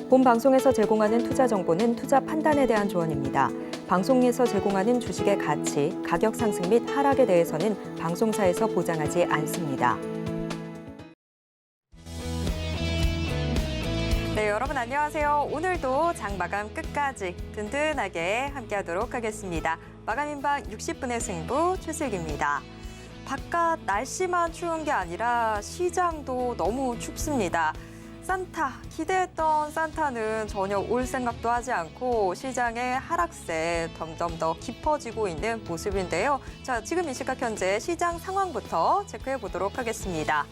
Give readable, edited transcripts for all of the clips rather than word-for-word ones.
본 방송에서 제공하는 투자 정보는 투자 판단에 대한 조언입니다. 방송에서 제공하는 주식의 가치, 가격 상승 및 하락에 대해서는 방송사에서 보장하지 않습니다. 네, 여러분 안녕하세요. 오늘도 장 마감 끝까지 든든하게 함께하도록 하겠습니다. 마감인방 60분의 승부 최슬기입니다. 바깥 날씨만 추운 게 아니라 시장도 너무 춥습니다. 산타, 기대했던 산타는 전혀 올 생각도 하지 않고 시장의 하락세 점점 더 깊어지고 있는 모습인데요. 자, 지금 이 시각 현재 시장 상황부터 체크해 보도록 하겠습니다.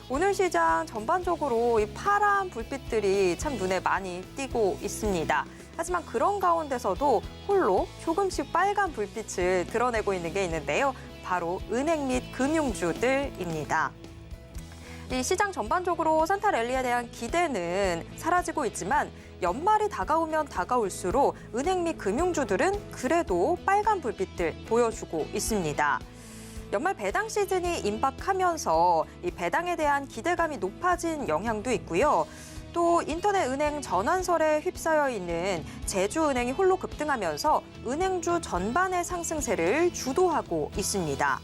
오늘 시장 전반적으로 이 파란 불빛들이 참 눈에 많이 띄고 있습니다. 하지만 그런 가운데서도 홀로 조금씩 빨간 불빛을 드러내고 있는 게 있는데요. 바로 은행 및 금융주들입니다. 이 시장 전반적으로 산타 랠리에 대한 기대는 사라지고 있지만 연말이 다가오면 다가올수록 은행 및 금융주들은 그래도 빨간 불빛들 보여주고 있습니다. 연말 배당 시즌이 임박하면서 이 배당에 대한 기대감이 높아진 영향도 있고요. 또 인터넷 은행 전환설에 휩싸여 있는 제주은행이 홀로 급등하면서 은행주 전반의 상승세를 주도하고 있습니다.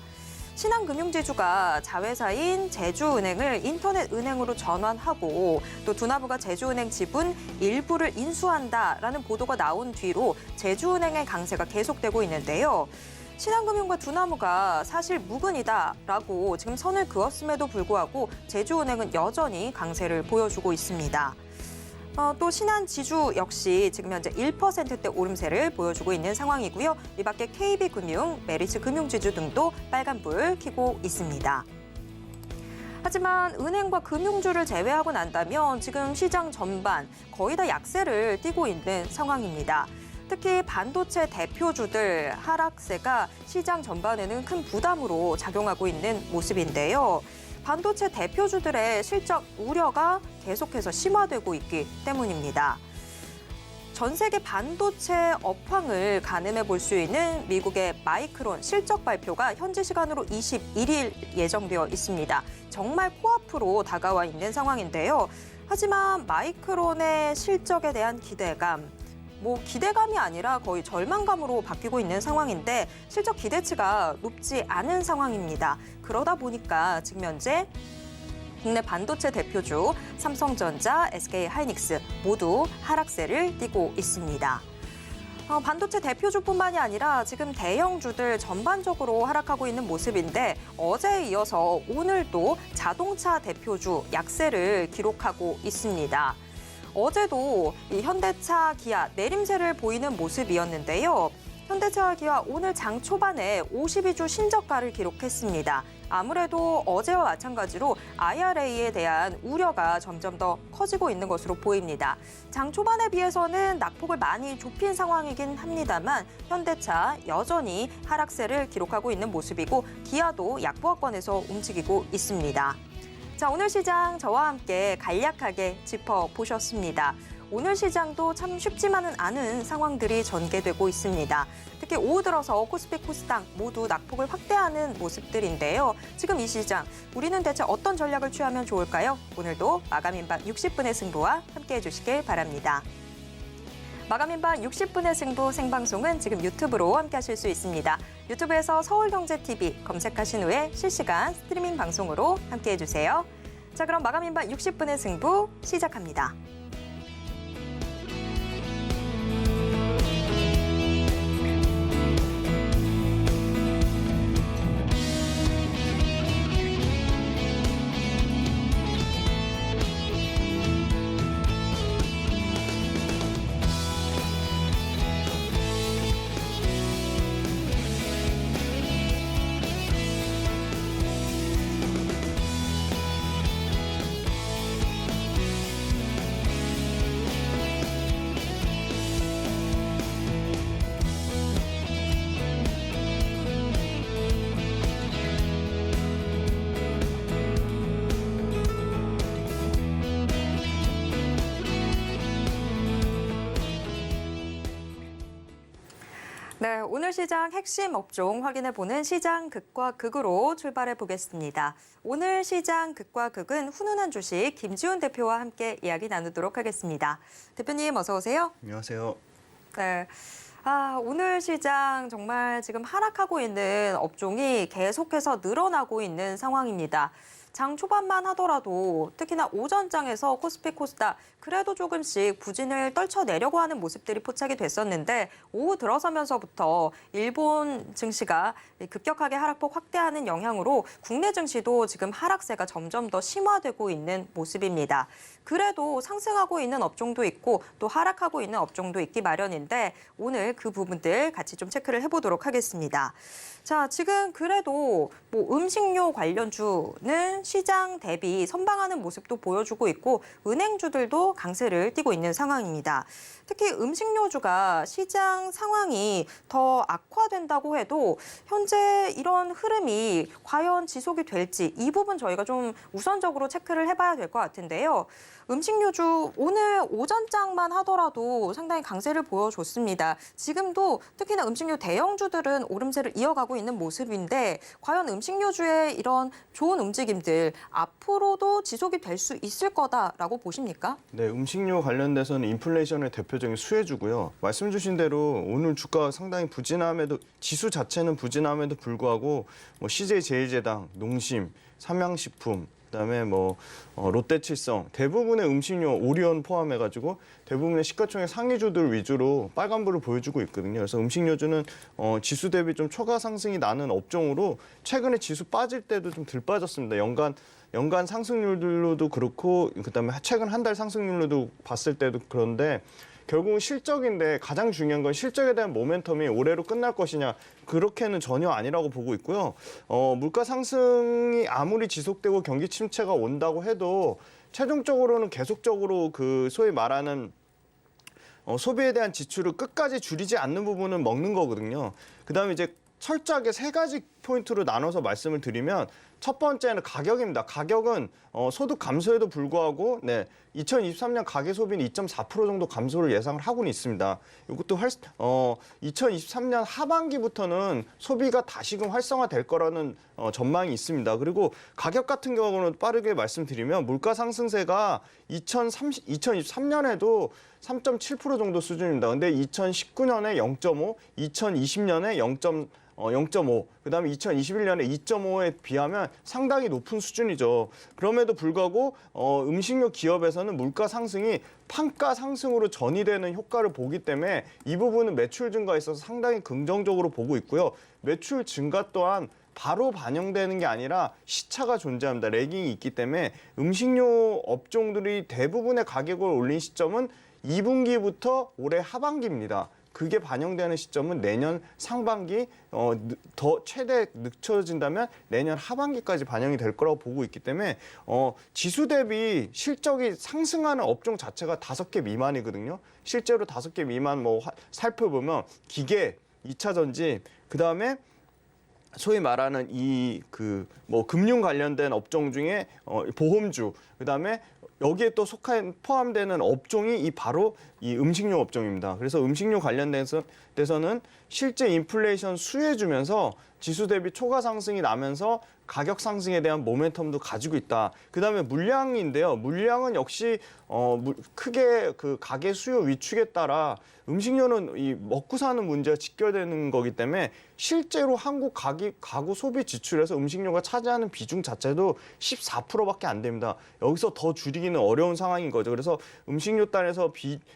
신한금융지주가 자회사인 제주은행을 인터넷 은행으로 전환하고 또 두나무가 제주은행 지분 일부를 인수한다라는 보도가 나온 뒤로 제주은행의 강세가 계속되고 있는데요. 신한금융과 두나무가 사실 무근이다라고 지금 선을 그었음에도 불구하고 제주은행은 여전히 강세를 보여주고 있습니다. 또 신한지주 역시 지금 현재 1%대 오름세를 보여주고 있는 상황이고요. 이 밖에 KB금융, 메리츠금융지주 등도 빨간불 켜고 있습니다. 하지만 은행과 금융주를 제외하고 난다면 지금 시장 전반 거의 다 약세를 띠고 있는 상황입니다. 특히 반도체 대표주들 하락세가 시장 전반에는 큰 부담으로 작용하고 있는 모습인데요. 반도체 대표주들의 실적 우려가 계속해서 심화되고 있기 때문입니다. 전 세계 반도체 업황을 가늠해 볼 수 있는 미국의 마이크론 실적 발표가 현지 시간으로 21일 예정되어 있습니다. 정말 코앞으로 다가와 있는 상황인데요. 하지만 마이크론의 실적에 대한 기대감, 기대감이 아니라 거의 절망감으로 바뀌고 있는 상황인데 실적 기대치가 높지 않은 상황입니다. 그러다 보니까 지금 현재 국내 반도체 대표주 삼성전자, SK하이닉스 모두 하락세를 띠고 있습니다. 반도체 대표주뿐만이 아니라 지금 대형주들 전반적으로 하락하고 있는 모습인데 어제에 이어서 오늘도 자동차 대표주 약세를 기록하고 있습니다. 어제도 이 현대차, 기아 내림세를 보이는 모습이었는데요. 현대차와 기아 오늘 장 초반에 52주 신저가를 기록했습니다. 아무래도 어제와 마찬가지로 IRA에 대한 우려가 점점 더 커지고 있는 것으로 보입니다. 장 초반에 비해서는 낙폭을 많이 좁힌 상황이긴 합니다만 현대차 여전히 하락세를 기록하고 있는 모습이고 기아도 약보합권에서 움직이고 있습니다. 자, 오늘 시장 저와 함께 간략하게 짚어보셨습니다. 오늘 시장도 참 쉽지만은 않은 상황들이 전개되고 있습니다. 특히 오후 들어서 코스피, 코스닥 모두 낙폭을 확대하는 모습들인데요. 지금 이 시장, 우리는 대체 어떤 전략을 취하면 좋을까요? 오늘도 마감인방 60분의 승부와 함께해 주시길 바랍니다. 마감인방 60분의 승부 생방송은 지금 유튜브로 함께하실 수 있습니다. 유튜브에서 서울경제TV 검색하신 후에 실시간 스트리밍 방송으로 함께해 주세요. 자, 그럼 마감인방 60분의 승부 시작합니다. 네, 오늘 시장 핵심 업종 확인해보는 시장 극과 극으로 출발해 보겠습니다. 오늘 시장 극과 극은 훈훈한 주식 김지훈 대표와 함께 이야기 나누도록 하겠습니다. 대표님 어서 오세요. 안녕하세요. 네. 오늘 시장 정말 지금 하락하고 있는 업종이 계속해서 늘어나고 있는 상황입니다. 장 초반만 하더라도 특히나 오전장에서 코스피 코스닥 그래도 조금씩 부진을 떨쳐내려고 하는 모습들이 포착이 됐었는데 오후 들어서면서부터 일본 증시가 급격하게 하락폭 확대하는 영향으로 국내 증시도 지금 하락세가 점점 더 심화되고 있는 모습입니다. 그래도 상승하고 있는 업종도 있고 또 하락하고 있는 업종도 있기 마련인데 오늘 그 부분들 같이 좀 체크를 해보도록 하겠습니다. 자, 지금 그래도 음식료 관련주는 시장 대비 선방하는 모습도 보여주고 있고 은행주들도 강세를 띠고 있는 상황입니다. 특히 음식료주가 시장 상황이 더 악화된다고 해도 현재 이런 흐름이 과연 지속이 될지 이 부분 저희가 좀 우선적으로 체크를 해봐야 될 것 같은데요. 음식료주 오늘 오전장만 하더라도 상당히 강세를 보여줬습니다. 지금도 특히나 음식료 대형주들은 오름세를 이어가고 있는 모습인데 과연 음식료주의 이런 좋은 움직임들 앞으로도 지속이 될 수 있을 거다라고 보십니까? 네, 음식료 관련돼서는 인플레이션의 대표적인 수혜주고요. 말씀 주신 대로 오늘 주가 상당히 부진함에도 지수 자체는 부진함에도 불구하고 CJ제일제당, 농심, 삼양식품 그다음에 롯데칠성 대부분의 음식료 오리온 포함해가지고 대부분의 시가총액 상위주들 위주로 빨간불을 보여주고 있거든요. 그래서 음식료주는 지수 대비 좀 초과 상승이 나는 업종으로 최근에 지수 빠질 때도 좀 덜 빠졌습니다. 연간 상승률로도 그렇고 그다음에 최근 한 달 상승률로도 봤을 때도 그런데 결국은 실적인데 가장 중요한 건 실적에 대한 모멘텀이 올해로 끝날 것이냐 그렇게는 전혀 아니라고 보고 있고요. 물가 상승이 아무리 지속되고 경기 침체가 온다고 해도 최종적으로는 계속적으로 그 소위 말하는 소비에 대한 지출을 끝까지 줄이지 않는 부분은 먹는 거거든요. 그다음에 이제 철저하게 세 가지 포인트로 나눠서 말씀을 드리면 첫 번째는 가격입니다. 가격은 소득 감소에도 불구하고 2023년 가계 소비는 2.4% 정도 감소를 예상을 하고는 있습니다. 이것도 2023년 하반기부터는 소비가 다시금 활성화될 거라는 전망이 있습니다. 그리고 가격 같은 경우는 빠르게 말씀드리면 물가 상승세가 2023년에도 3.7% 정도 수준입니다. 근데 2019년에 0.5, 2020년에 0.5, 그다음에 2021년에 2.5에 비하면 상당히 높은 수준이죠. 그럼에도 불구하고 음식료 기업에서는 물가 상승이 판가 상승으로 전이되는 효과를 보기 때문에 이 부분은 매출 증가에 있어서 상당히 긍정적으로 보고 있고요. 매출 증가 또한 바로 반영되는 게 아니라 시차가 존재합니다. 레깅이 있기 때문에 음식료 업종들이 대부분의 가격을 올린 시점은 2분기부터 올해 하반기입니다. 그게 반영되는 시점은 내년 상반기 더 최대 늦춰진다면 내년 하반기까지 반영이 될 거라고 보고 있기 때문에 지수 대비 실적이 상승하는 업종 자체가 5개 미만이거든요. 실제로 5개 미만 살펴보면 기계, 2차 전지, 그다음에 소위 말하는 금융 관련된 업종 중에 보험주, 그다음에 여기에 또 포함되는 업종이 바로 이 음식료 업종입니다. 그래서 음식료 관련돼서는 실제 인플레이션 수혜주면서 지수 대비 초과 상승이 나면서 가격 상승에 대한 모멘텀도 가지고 있다. 그다음에 물량인데요. 물량은 역시 크게 그 가계 수요 위축에 따라 음식료는 이 먹고 사는 문제가 직결되는 거기 때문에 실제로 한국 가구 소비 지출에서 음식료가 차지하는 비중 자체도 14%밖에 안 됩니다. 여기서 더 줄이기는 어려운 상황인 거죠. 그래서 음식료 단에서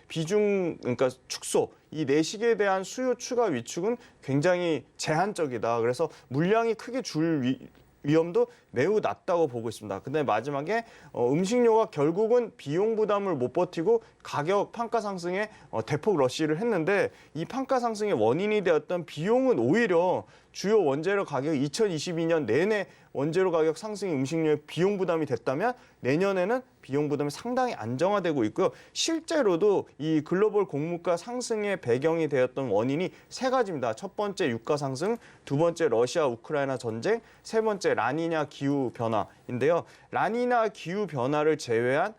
비중 그러니까 축소 이 내식에 대한 수요 추가 위축은 굉장히 제한적이다. 그래서 물량이 크게 줄 위험도 매우 낮다고 보고 있습니다. 근데 마지막에 음식료가 결국은 비용 부담을 못 버티고 가격 판가 상승에 대폭 러시를 했는데 이 판가 상승의 원인이 되었던 비용은 오히려 주요 원재료 가격이 2022년 내내 원재료 가격 상승이 음식료의 비용 부담이 됐다면 내년에는 비용 부담이 상당히 안정화되고 있고요. 실제로도 이 글로벌 곡물가 상승의 배경이 되었던 원인이 세 가지입니다. 첫 번째 유가 상승, 두 번째 러시아 우크라이나 전쟁, 세 번째 라니냐 기후 변화인데요. 라니냐 기후 변화를 제외한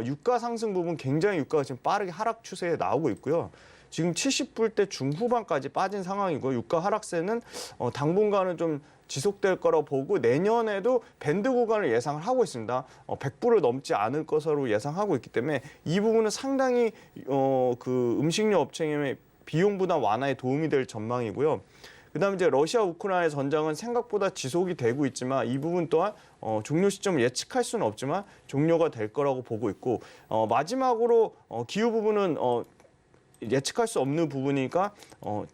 유가 상승 부분 굉장히 유가가 지금 빠르게 하락 추세에 나오고 있고요. 지금 70불대 중후반까지 빠진 상황이고 유가 하락세는 당분간은 좀 지속될 거라고 보고 내년에도 밴드 구간을 예상을 하고 있습니다. 100불을 넘지 않을 것으로 예상하고 있기 때문에 이 부분은 상당히 그 음식료 업체의 비용 부담 완화에 도움이 될 전망이고요. 그다음에 이제 러시아 우크라이나 전장은 생각보다 지속이 되고 있지만 이 부분 또한 종료 시점을 예측할 수는 없지만 종료가 될 거라고 보고 있고 마지막으로 기후 부분은 예측할 수 없는 부분이니까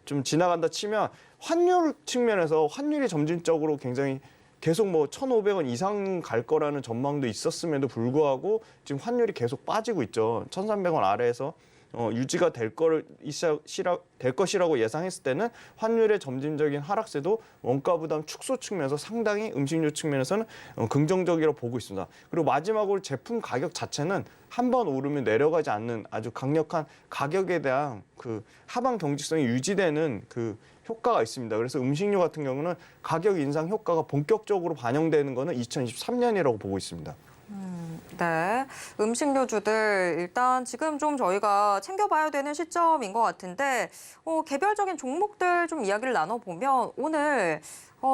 좀 지나간다 치면 환율 측면에서 환율이 점진적으로 굉장히 계속 1,500원 이상 갈 거라는 전망도 있었음에도 불구하고 지금 환율이 계속 빠지고 있죠. 1,300원 아래에서 유지가 될 것이라고 예상했을 때는 환율의 점진적인 하락세도 원가 부담 축소 측면에서 상당히 음식료 측면에서는 긍정적이라고 보고 있습니다. 그리고 마지막으로 제품 가격 자체는 한 번 오르면 내려가지 않는 아주 강력한 가격에 대한 그 하방 경직성이 유지되는 그 효과가 있습니다. 그래서 음식료 같은 경우는 가격 인상 효과가 본격적으로 반영되는 것은 2023년이라고 보고 있습니다. 네, 음식료주들 일단 지금 좀 저희가 챙겨봐야 되는 시점인 것 같은데 개별적인 종목들 좀 이야기를 나눠보면 오늘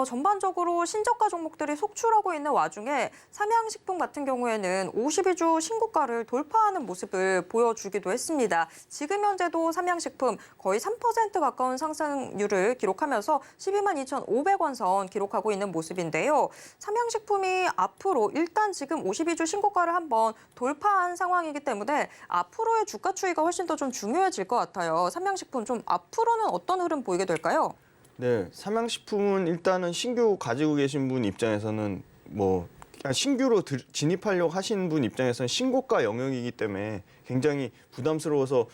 전반적으로 신저가 종목들이 속출하고 있는 와중에 삼양식품 같은 경우에는 52주 신고가를 돌파하는 모습을 보여주기도 했습니다. 지금 현재도 삼양식품 거의 3% 가까운 상승률을 기록하면서 12만 2,500원 선 기록하고 있는 모습인데요. 삼양식품이 앞으로 일단 지금 52주 신고가를 한번 돌파한 상황이기 때문에 앞으로의 주가 추이가 훨씬 더 좀 중요해질 것 같아요. 삼양식품 좀 앞으로는 어떤 흐름 보이게 될까요? 네, 삼양식품은 일단은 신규 가지고 계신 분 입장에서는 그냥 신규로 진입하려고 하시는 분 입장에서는 신고가 영역이기 때문에 굉장히 부담스러워서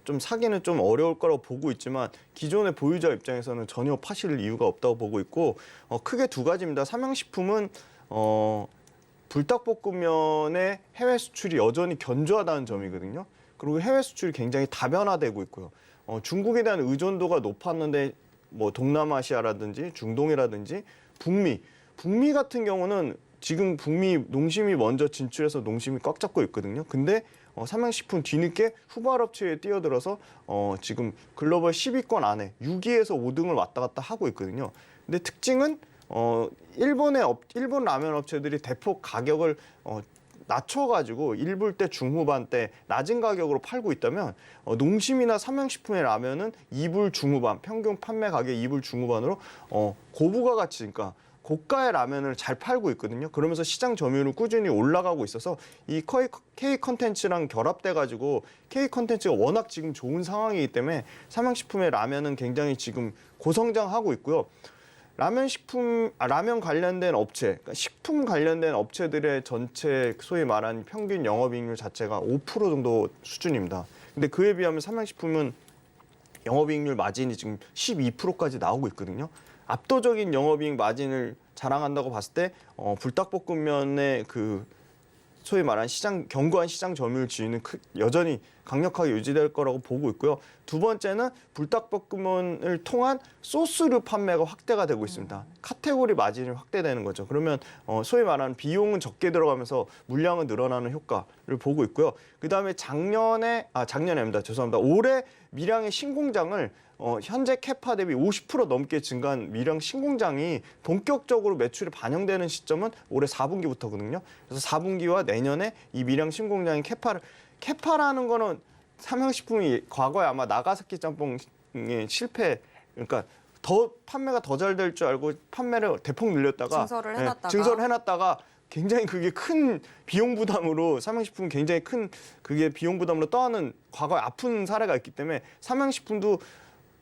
좀 사기는 좀 어려울 거라고 보고 있지만 기존의 보유자 입장에서는 전혀 파실 이유가 없다고 보고 있고 크게 두 가지입니다. 삼양식품은 불닭볶음면의 해외 수출이 여전히 견조하다는 점이거든요. 그리고 해외 수출이 굉장히 다변화되고 있고요. 중국에 대한 의존도가 높았는데 동남아시아라든지 중동이라든지 북미 같은 경우는 지금 북미 농심이 먼저 진출해서 농심이 꽉 잡고 있거든요. 근데 삼양식품 뒤늦게 후발업체에 뛰어들어서 지금 글로벌 10위권 안에 6위에서 5등을 왔다 갔다 하고 있거든요. 근데 특징은 일본 라면 업체들이 대폭 가격을 낮춰가지고 1불대 중후반 대 낮은 가격으로 팔고 있다면 농심이나 삼양식품의 라면은 2불 중후반, 평균 판매 가격 2불 중후반으로 고부가 가치, 그러니까 고가의 라면을 잘 팔고 있거든요. 그러면서 시장 점유율은 꾸준히 올라가고 있어서 이 K 컨텐츠랑 결합돼가지고 K 컨텐츠가 워낙 지금 좋은 상황이기 때문에 삼양식품의 라면은 굉장히 지금 고성장하고 있고요. 라면 관련된 업체, 그러니까 식품 관련된 업체들의 전체 소위 말하는 평균 영업이익률 자체가 5% 정도 수준입니다. 근데 그에 비하면 삼양식품은 영업이익률 마진이 지금 12%까지 나오고 있거든요. 압도적인 영업이익 마진을 자랑한다고 봤을 때 불닭볶음면의 그 소위 말하는 견고한 시장 점유율 지위는 여전히 강력하게 유지될 거라고 보고 있고요. 두 번째는 불닭볶음면을 통한 소스류 판매가 확대가 되고 있습니다. 카테고리 마진이 확대되는 거죠. 그러면 소위 말하는 비용은 적게 들어가면서 물량은 늘어나는 효과를 보고 있고요. 그다음에 올해 밀양의 신공장을 현재 캐파 대비 50% 넘게 증가한 밀양 신공장이 본격적으로 매출에 반영되는 시점은 올해 4분기부터거든요. 그래서 4분기와 내년에 이 밀양 신공장의 캐파라는 거는 삼양식품이 과거에 아마 나가사키 짬뽕의 실패, 그러니까 판매가 더 잘 될 줄 알고 판매를 대폭 늘렸다가 증설을 해놨다가 굉장히 그게 큰 비용 부담으로 삼양식품은 굉장히 큰 그게 비용 부담으로 떠하는 과거에 아픈 사례가 있기 때문에 삼양식품도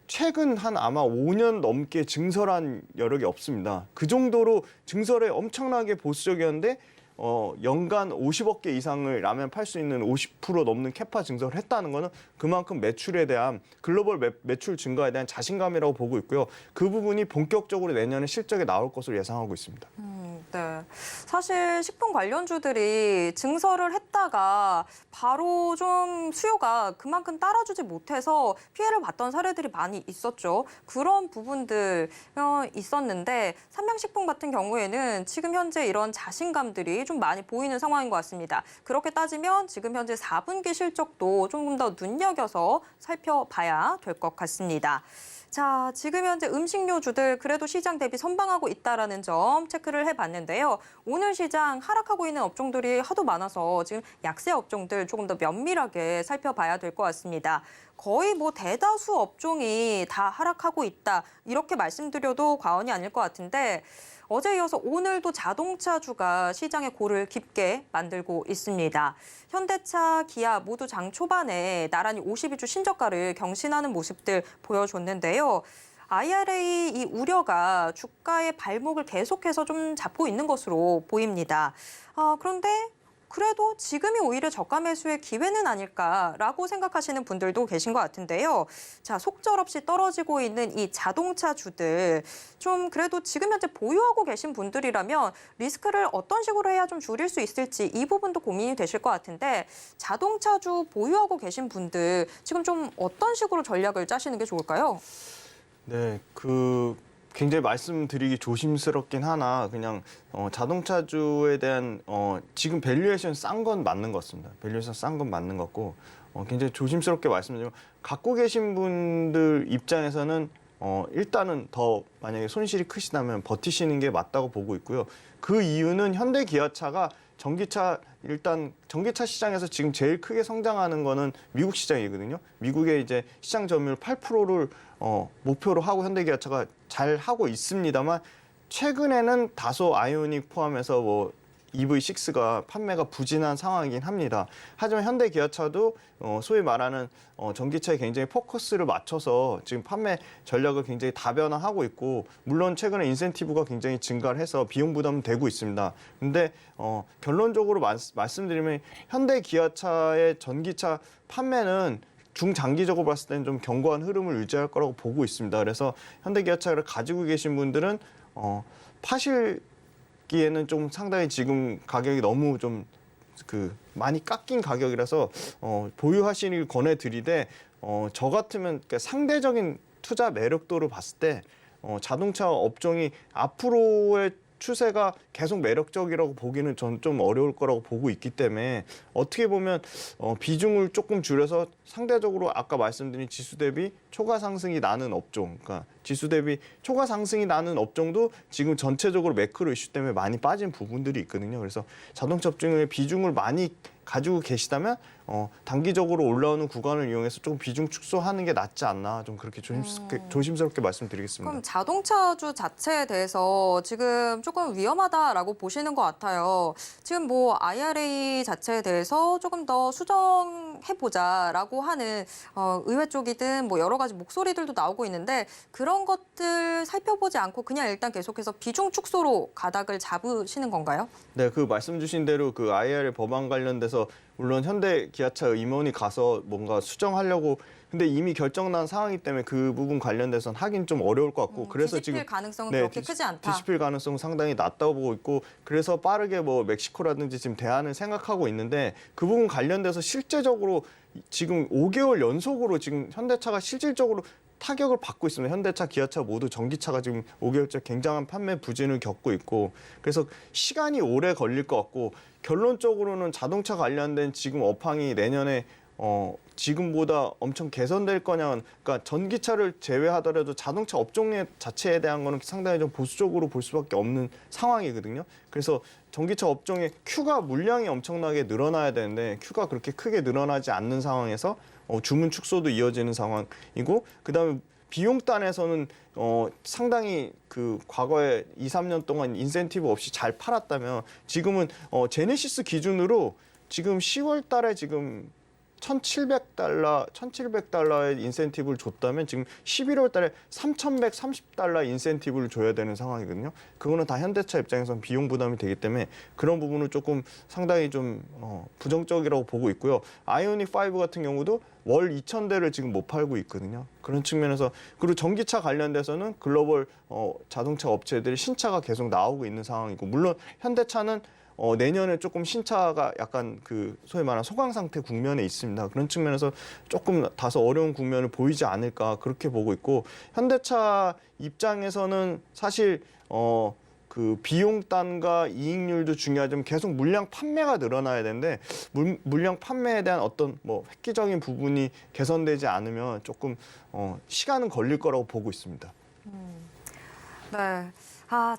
최근 한 아마 5년 넘게 증설한 여력이 없습니다. 그 정도로 증설에 엄청나게 보수적이었는데 연간 50억 개 이상을 라면 팔 수 있는 50% 넘는 캐파 증설을 했다는 거는 그만큼 매출에 대한 글로벌 매출 증가에 대한 자신감이라고 보고 있고요. 그 부분이 본격적으로 내년에 실적에 나올 것으로 예상하고 있습니다. 네. 사실 식품 관련주들이 증설을 했다가 바로 좀 수요가 그만큼 따라주지 못해서 피해를 봤던 사례들이 많이 있었죠. 그런 부분들 있었는데 삼양식품 같은 경우에는 지금 현재 이런 자신감들이 모습이 좀 많이 보이는 상황인 것 같습니다. 그렇게 따지면 지금 현재 4분기 실적도 조금 더 눈여겨서 살펴봐야 될 것 같습니다. 자, 지금 현재 음식료주들 그래도 시장 대비 선방하고 있다라는 점 체크를 해봤는데요. 오늘 시장 하락하고 있는 업종들이 하도 많아서 지금 약세 업종들 조금 더 면밀하게 살펴봐야 될 것 같습니다. 거의 뭐 대다수 업종이 다 하락하고 있다 이렇게 말씀드려도 과언이 아닐 것 같은데 어제 이어서 오늘도 자동차주가 시장의 골을 깊게 만들고 있습니다. 현대차, 기아 모두 장 초반에 나란히 52주 신저가를 경신하는 모습들 보여줬는데요. IRA 이 우려가 주가의 발목을 계속해서 좀 잡고 있는 것으로 보입니다. 그런데 그래도 지금이 오히려 저가 매수의 기회는 아닐까라고 생각하시는 분들도 계신 것 같은데요. 자, 속절없이 떨어지고 있는 이 자동차주들 좀 그래도 지금 현재 보유하고 계신 분들이라면 리스크를 어떤 식으로 해야 좀 줄일 수 있을지 이 부분도 고민이 되실 것 같은데 자동차주 보유하고 계신 분들 지금 좀 어떤 식으로 전략을 짜시는 게 좋을까요? 네, 굉장히 말씀드리기 조심스럽긴 하나 그냥 자동차주에 대한 지금 밸류에이션 싼 건 맞는 것 같습니다. 밸류에이션 싼 건 맞는 것 같고 굉장히 조심스럽게 말씀드리면 갖고 계신 분들 입장에서는 일단은 더 만약에 손실이 크시다면 버티시는 게 맞다고 보고 있고요. 그 이유는 현대 기아차가 일단 전기차 시장에서 지금 제일 크게 성장하는 거는 미국 시장이거든요. 미국의 이제 시장 점유율 8%를 목표로 하고 현대기아차가 잘 하고 있습니다만 최근에는 다소 아이오닉 포함해서 뭐 EV6가 판매가 부진한 상황이긴 합니다. 하지만 현대기아차도 소위 말하는 전기차에 굉장히 포커스를 맞춰서 지금 판매 전략을 굉장히 다변화하고 있고 물론 최근에 인센티브가 굉장히 증가를 해서 비용 부담은 되고 있습니다. 근데 결론적으로 말씀드리면 현대기아차의 전기차 판매는 중장기적으로 봤을 때는 좀 견고한 흐름을 유지할 거라고 보고 있습니다. 그래서 현대기아차를 가지고 계신 분들은 파실기에는 좀 상당히 지금 가격이 너무 좀 많이 깎인 가격이라서 보유하시길 권해드리되 저 같으면 그러니까 상대적인 투자 매력도를 봤을 때 자동차 업종이 앞으로의 추세가 계속 매력적이라고 보기는 전 좀 어려울 거라고 보고 있기 때문에 어떻게 보면 비중을 조금 줄여서 상대적으로 아까 말씀드린 지수 대비 초과 상승이 나는 업종, 그러니까 지수 대비 초과 상승이 나는 업종도 지금 전체적으로 매크로 이슈 때문에 많이 빠진 부분들이 있거든요. 그래서 자동차 업종의 비중을 많이 가지고 계시다면 단기적으로 올라오는 구간을 이용해서 좀 비중 축소하는 게 낫지 않나 좀 그렇게 조심스럽게 말씀드리겠습니다. 그럼 자동차주 자체에 대해서 지금 조금 위험하다라고 보시는 것 같아요. 지금 뭐 IRA 자체에 대해서 조금 더 수정해보자라고 하는 의회 쪽이든 뭐 여러 가지 목소리들도 나오고 있는데 그런 것들 살펴보지 않고 그냥 일단 계속해서 비중 축소로 가닥을 잡으시는 건가요? 네, 그 말씀 주신 대로 그 IRA 법안 관련돼서 물론 현대 기아차 임원이 가서 뭔가 수정하려고 근데 이미 결정난 상황이기 때문에 그 부분 관련돼서는 하긴 좀 어려울 것 같고 그래서 뒤집힐 지금 가능성은 그렇게 크지 않다. 뒤집힐 가능성은 상당히 낮다고 보고 있고 그래서 빠르게 뭐 멕시코라든지 지금 대안을 생각하고 있는데 그 부분 관련돼서 실제적으로 지금 5개월 연속으로 지금 현대차가 실질적으로 타격을 받고 있습니다. 현대차, 기아차 모두 전기차가 지금 5개월째 굉장한 판매 부진을 겪고 있고 그래서 시간이 오래 걸릴 것 같고 결론적으로는 자동차 관련된 지금 업황이 내년에 지금보다 엄청 개선될 거냐, 그러니까 전기차를 제외하더라도 자동차 업종 자체에 대한 거는 상당히 좀 보수적으로 볼 수밖에 없는 상황이거든요. 그래서 전기차 업종의 큐가 물량이 엄청나게 늘어나야 되는데 큐가 그렇게 크게 늘어나지 않는 상황에서 주문 축소도 이어지는 상황이고 그다음에 비용단에서는 상당히 그 과거에 2, 3년 동안 인센티브 없이 잘 팔았다면 지금은 제네시스 기준으로 지금 10월 달에 지금 $1,700의 인센티브를 줬다면 지금 11월 달에 $3,130 인센티브를 줘야 되는 상황이거든요. 그거는 다 현대차 입장에서는 비용 부담이 되기 때문에 그런 부분을 조금 상당히 좀 부정적이라고 보고 있고요. 아이오닉 5 같은 경우도 월 2,000대를 지금 못 팔고 있거든요. 그런 측면에서 그리고 전기차 관련돼서는 글로벌 자동차 업체들이 신차가 계속 나오고 있는 상황이고 물론 현대차는 내년에 조금 신차가 약간 그 소위 말하는 소강 상태 국면에 있습니다. 그런 측면에서 조금 다소 어려운 국면을 보이지 않을까 그렇게 보고 있고 현대차 입장에서는 사실 그 비용단과 이익률도 중요하지만 계속 물량 판매가 늘어나야 되는데 물량 판매에 대한 어떤 뭐 획기적인 부분이 개선되지 않으면 조금 시간은 걸릴 거라고 보고 있습니다. 네.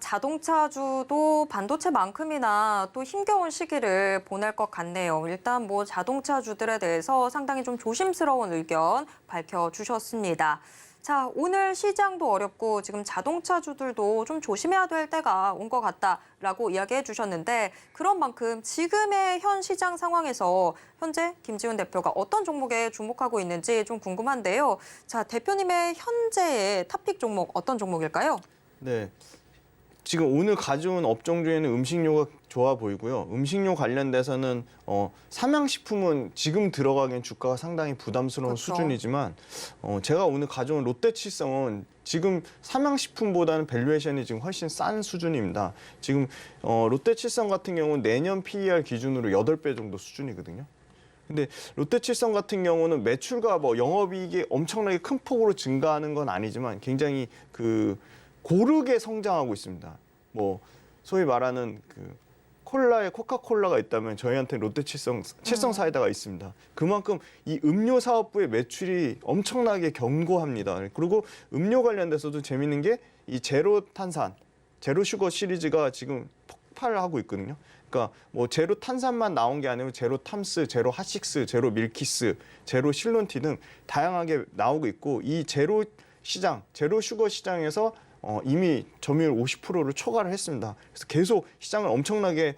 자동차주도 반도체만큼이나 또 힘겨운 시기를 보낼 것 같네요. 일단 뭐 자동차주들에 대해서 상당히 좀 조심스러운 의견 밝혀주셨습니다. 자, 오늘 시장도 어렵고 지금 자동차주들도 좀 조심해야 될 때가 온 것 같다라고 이야기해 주셨는데 그런 만큼 지금의 현 시장 상황에서 현재 김지훈 대표가 어떤 종목에 주목하고 있는지 좀 궁금한데요. 자, 대표님의 현재의 탑픽 종목 어떤 종목일까요? 네. 지금 오늘 가져온 업종 중에는 음식료가 좋아 보이고요. 음식료 관련돼서는 삼양식품은 지금 들어가기엔 주가가 상당히 부담스러운 그렇죠. 수준이지만 제가 오늘 가져온 롯데칠성은 지금 삼양식품보다는 밸류에이션이 지금 훨씬 싼 수준입니다. 지금 롯데칠성 같은 경우는 내년 PER 기준으로 8배 정도 수준이거든요. 근데 롯데칠성 같은 경우는 매출과 뭐 영업이익이 엄청나게 큰 폭으로 증가하는 건 아니지만 굉장히 고르게 성장하고 있습니다. 뭐 소위 말하는 콜라에 코카콜라가 있다면 저희한테 칠성 사이다가 있습니다. 그만큼 이 음료 사업부의 매출이 엄청나게 견고합니다. 그리고 음료 관련돼서도 재밌는 게 이 제로 탄산, 제로 슈거 시리즈가 지금 폭발하고 있거든요. 그러니까 뭐 제로 탄산만 나온 게 아니고 제로 탐스, 제로 핫식스, 제로 밀키스, 제로 실론티 등 다양하게 나오고 있고 이 제로 시장, 제로 슈거 시장에서 이미 점유율 50%를 초과를 했습니다. 그래서 계속 시장을 엄청나게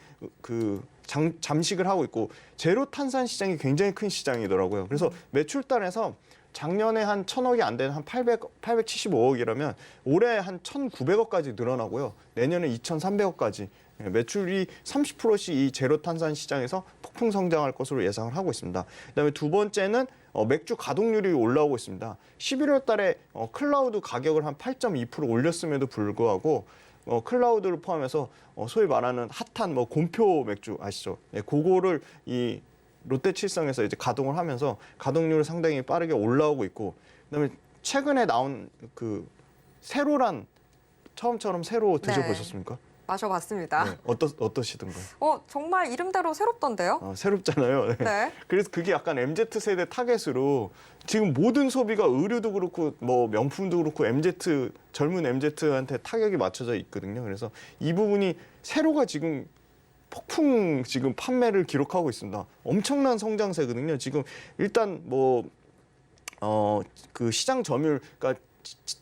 잠식을 하고 있고 제로 탄산 시장이 굉장히 큰 시장이더라고요. 그래서 매출단에서 작년에 한 1,000억이 안 되는 한 875억이라면 올해 한 1,900억까지 늘어나고요. 내년에 2,300억까지 매출이 30%씩 이 제로 탄산 시장에서 폭풍 성장할 것으로 예상을 하고 있습니다. 그다음에 두 번째는 맥주 가동률이 올라오고 있습니다. 11월 달에 클라우드 가격을 한 8.2% 올렸음에도 불구하고 클라우드를 포함해서 소위 말하는 핫한 뭐 곰표 맥주 아시죠? 네, 그거를 이 롯데칠성에서 이제 가동을 하면서 가동률이 상당히 빠르게 올라오고 있고 그다음에 최근에 나온 세로란 처음처럼 세로 드셔보셨습니까? 마셔봤습니다. 네, 어떠시던가요? 정말 이름대로 새롭던데요? 새롭잖아요. 네. 네. 그래서 그게 약간 MZ세대 타겟으로 지금 모든 소비가 의류도 그렇고 뭐 명품도 그렇고 젊은 MZ한테 타격이 맞춰져 있거든요. 그래서 이 부분이 세로가 지금 폭풍 지금 판매를 기록하고 있습니다. 엄청난 성장세거든요. 지금 일단 시장 점유율, 그러니까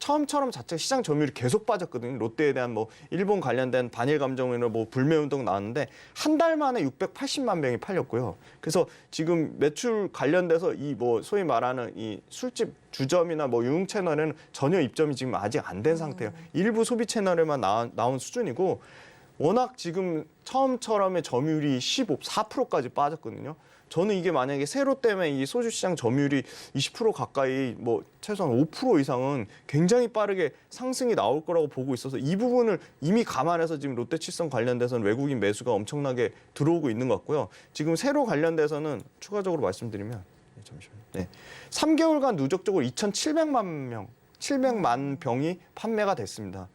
처음처럼 자체 시장 점유율이 계속 빠졌거든요. 롯데에 대한 뭐 일본 관련된 반일 감정으로 뭐 불매운동 나왔는데 한 달 만에 680만 병이 팔렸고요. 그래서 지금 매출 관련돼서 이 뭐 소위 말하는 이 술집 주점이나 뭐 유흥 채널에는 전혀 입점이 지금 아직 안 된 상태예요. 일부 소비 채널에만 나온 수준이고 워낙 지금 처음처럼의 점유율이 4%까지 빠졌거든요. 저는 이게 만약에 세로 때문에 이 소주 시장 점유율이 20% 가까이 뭐 최소한 5% 이상은 굉장히 빠르게 상승이 나올 거라고 보고 있어서 이 부분을 이미 감안해서 지금 롯데칠성 관련돼서는 외국인 매수가 엄청나게 들어오고 있는 것 같고요. 지금 세로 관련돼서는 추가적으로 말씀드리면 잠시만요. 네. 3개월간 누적적으로 700만 병이 판매가 됐습니다.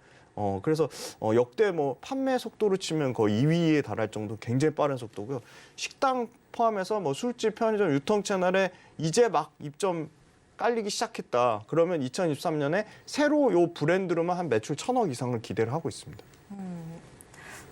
그래서 역대 뭐 판매 속도로 치면 거의 2위에 달할 정도 굉장히 빠른 속도고요. 식당 포함해서 뭐 술집, 편의점, 유통 채널에 이제 막 입점 깔리기 시작했다. 그러면 2023년에 새로 요 브랜드로만 한 매출 1,000억 이상을 기대를 하고 있습니다.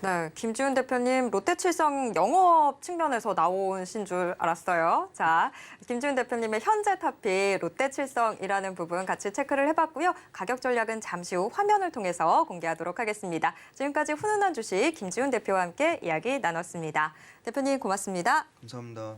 네, 김지훈 대표님 롯데칠성 영업 측면에서 나오신 줄 알았어요. 자, 김지훈 대표님의 현재 탑픽 롯데칠성이라는 부분 같이 체크를 해봤고요. 가격 전략은 잠시 후 화면을 통해서 공개하도록 하겠습니다. 지금까지 훈훈한 주식 김지훈 대표와 함께 이야기 나눴습니다. 대표님 고맙습니다. 감사합니다.